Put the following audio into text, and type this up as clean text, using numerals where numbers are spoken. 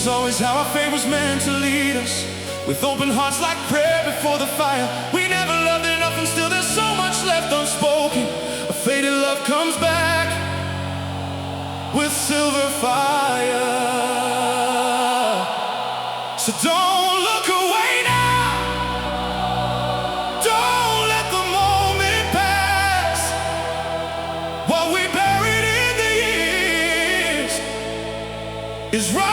was always how our fate was meant to lead us, with open hearts like prayer before the fire. We never loved enough and still there's so much left unspoken. A faded love comes back with silver fire. So don't look away now. Don't let the moment pass. What we buried in the years is right